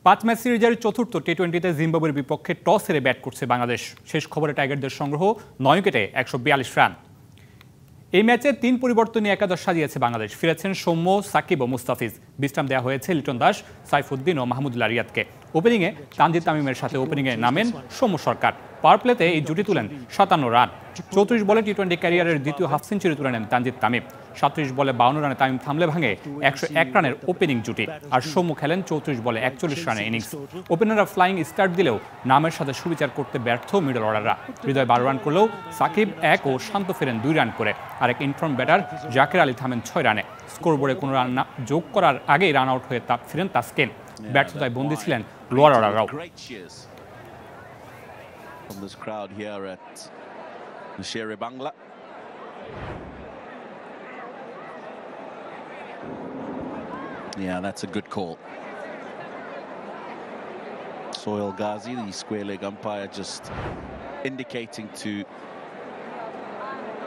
পাঁচ ম্যাচ সিরিজের চতুর্থ টি-20তে জিম্বাবুয়ের বিপক্ষে টস হেরে ব্যাট করছে বাংলাদেশ। শেষ খবরে টাইগারদের সংগ্রহ 9 উইকেটে 142 রান। এই ম্যাচে 3 পরিবর্তনী একাদশ সাজিয়েছে বাংলাদেশ। ফিরেছেন সৌম্য, সাকিব ও মুস্তাফিজ। বিশ্রাম দেওয়া হয়েছে লিটন দাস, সাইফুদ্দিন ও মাহমুদুল্লাহ রিয়াদকে। ওপেনিংয়ে তানজিদ তামিমের সাথে ওপেনিংয়ে নামেন সৌম্য সরকার। পাওয়ার প্লেতে এই জুটি তুলেন 57 রান। 34 বলে টি-20 ক্যারিয়ারের দ্বিতীয় হাফ সেঞ্চুরি তুলে নেন তানজিদ তামিম। 37 বলে 52 রানে তামিম থামলে ভাঙে 101 রানের ওপেনিং জুটি। আর সৌম্য খেলেন 34 বলে 41 রানের ইনিংস। ওপেনাররা ফ্লাইং স্টার্ট দিলেও নামের সাথে সুবিচার করতে ব্যর্থ মিডল অর্ডাররা। হৃদয় 12 রান করলেও সাকিব 1 ও শান্ত ফেরেন 2 রান করে। আরেক ইনফর্ম ব্যাটার জাকের আলী থামেন 6 রানে। স্কোরবোর্ডে কোনো রান যোগ করার আগেই রান আউট হয়ে ফিরেন তাসকিন। ব্যর্থতায় বন্দী ছিলেন lower অর্ডাররাও। From this crowd here at Shere Bangla. Yeah, that's a good call. Soil Ghazi, the square leg umpire, just indicating to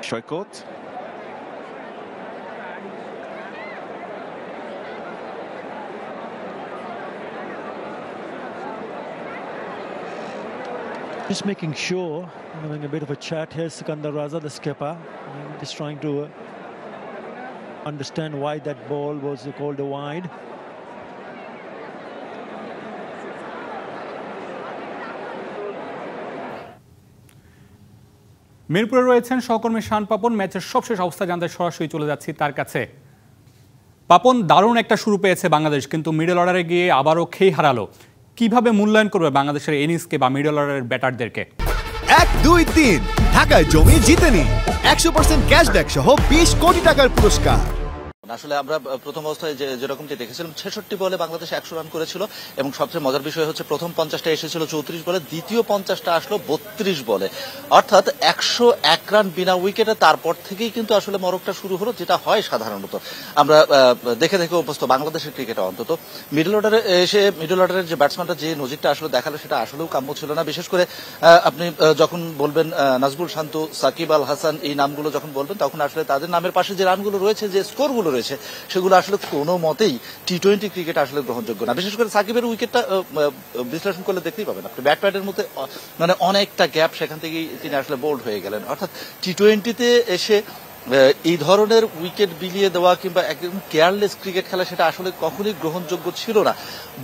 Shoykot. Just making sure, having a bit of a chat here, Sikandar Raza, the skipper, just trying to understand why that ball was called a wide. মিরপুরে রয়েছেন সহকর্মী শান পাপন। ম্যাচের সবশেষ অবস্থা জানতে সরাসরি চলে যাচ্ছি তার কাছে। পাপন, দারুণ একটা শুরু পেয়েছে বাংলাদেশ, কিন্তু মিডল অর্ডারে গিয়ে আবারও খেই হারালো। কিভাবে মূল্যায়ন করবে বাংলাদেশের ইনিংসকে বা মিডল অর্ডারের ব্যাটারদেরকে? 1, 2, 3 ঢাকায় জমি জিতে নিন 100% ক্যাশব্যাক সহ 20 কোটি টাকার পুরস্কার। আসলে আমরা প্রথম অবস্থায় যেরকমটি দেখেছিলাম 66 বলে বাংলাদেশ 100 রান করেছিল এবং সবচেয়ে মজার বিষয় হচ্ছে প্রথম 50টা এসেছিল 34 বলে, দ্বিতীয় 50টা আসলো 32 বলে, অর্থাৎ 101 রান বিনা উইকেটে। তারপর থেকেই কিন্তু আসলে মরকটা শুরু হলো, যেটা হয় সাধারণত আমরা দেখে অভ্যস্ত বাংলাদেশের ক্রিকেটে। অন্তত মিডল অর্ডারে এসে মিডল অর্ডারের যে ব্যাটসম্যানটা যে নজিরটা আসলে দেখালো সেটা আসলেও কাম্য ছিল না। বিশেষ করে আপনি যখন বলবেন নাজবুল শান্ত, সাকিব আল হাসান, এই নামগুলো যখন বলবেন তখন আসলে তাদের নামের পাশে যে রানগুলো রয়েছে, যে স্কোরগুলো রয়েছে, সেগুলো আসলে কোনো মতেই টি-20 ক্রিকেট আসলে গ্রহণযোগ্য না। বিশেষ করে সাকিবের উইকেটটা বিশ্লেষণ করলে দেখতেই পাবেন আপনি, ব্যাটপ্যাডের মধ্যে মানে অনেকটা গ্যাপ, সেখান থেকেই তিনি আসলে বোল্ড হয়ে গেলেন। অর্থাৎ টি-20তে এসে এই ধরনের উইকেট বিলিয়ে দেওয়া কিংবা একদম কেয়ারলেস ক্রিকেট খেলা, সেটা আসলে কখনোই গ্রহণযোগ্য ছিল না।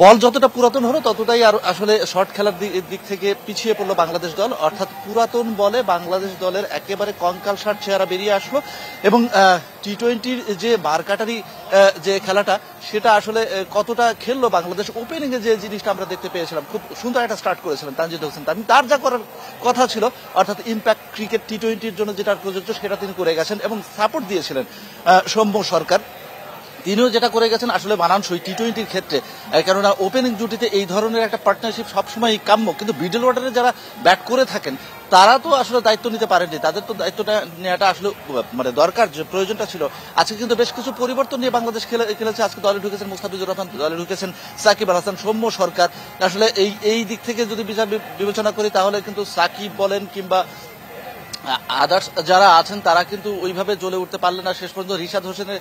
বল যতটা পুরাতন হলো ততটাই আর আসলে শর্ট খেলার দিক থেকে পিছিয়ে পড়লো বাংলাদেশ দল। অর্থাৎ পুরাতন বলে বাংলাদেশ দলের একেবারে কঙ্কালসার চেহারা বেরিয়ে আসলো এবং টি-20-র যে মারকাটারি যে খেলাটা, সেটা আসলে কতটা খেললো বাংলাদেশ। ওপেনিং এ যে জিনিসটা আমরা দেখতে পেয়েছিলাম, খুব সুন্দর একটা স্টার্ট করেছিলেন তানজিদ হোসেন তামিম। তার যা করার কথা ছিল, অর্থাৎ ইম্প্যাক্ট ক্রিকেট টি-20-র জন্য যেটা প্রযোজ্য সেটা তিনি করে গেছেন এবং সাপোর্ট দিয়েছিলেন সৌম্য সরকার। তিনিও যেটা করে গেছেন আসলে মানানসই টি-20-র ক্ষেত্রে, কেননা ওপেনিং জুটিতে এই ধরনের একটা পার্টনারশিপ সবসময় কাম্য। কিন্তু মিডল অর্ডারে যারা ব্যাট করে থাকেন তারা তো আসলে দায়িত্ব নিতে পারেননি, তাদের তো দায়িত্বটা নেওয়াটা আসলে মানে দরকার, যে প্রয়োজনটা ছিল। আজকে কিন্তু বেশ কিছু পরিবর্তন নিয়ে বাংলাদেশ খেলেছে। আজকে দলে ঢুকেছেন মুস্তাফিজুর রহমান, দলে ঢুকেছেন সাকিব আল হাসান, সৌম্য সরকার। আসলে এই দিক থেকে যদি বিবেচনা করি তাহলে কিন্তু সাকিব বলেন কিংবা আদার্স যারা আছেন তারা কিন্তু ওইভাবে জ্বলে উঠতে পারলেন না। শেষ পর্যন্ত রিশাদ হোসেনের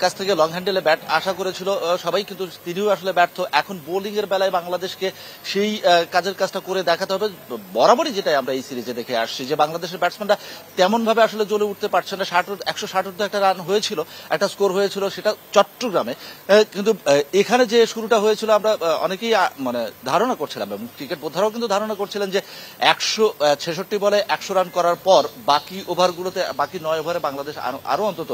কাছ থেকে লং হ্যান্ডেলে ব্যাট আশা করেছিল সবাই, কিন্তু তিনিও আসলে ব্যর্থ। এখন বোলিং এর বেলায় বাংলাদেশকে সেই কাজটা করে দেখাতে হবে। বরাবরই যেটাই আমরা এই সিরিজে দেখে আসছি, যে বাংলাদেশের ব্যাটসম্যানরা তেমন ভাবে আসলে জ্বলে উঠতে পারছে না। 160 একটা রান হয়েছিল, একটা স্কোর হয়েছিল, সেটা চট্টগ্রামে। কিন্তু এখানে যে শুরুটা হয়েছিল আমরা অনেকেই মানে ধারণা করছিলাম এবং ক্রিকেট বোদ্ধারাও কিন্তু ধারণা করছিলেন যে 166 বলে 100 রান করার পর বাকি ওভারগুলোতে, বাকি 9 ওভারে বাংলাদেশ আরো অন্তত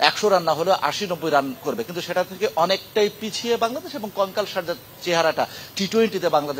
100 রান না হলেও 80-90 রান করবে। কিন্তু সেটা থেকে অনেকটাই পিছিয়ে বাংলাদেশ এবং কঙ্কালসার চেহারাটা টি-20-তে বাংলাদেশ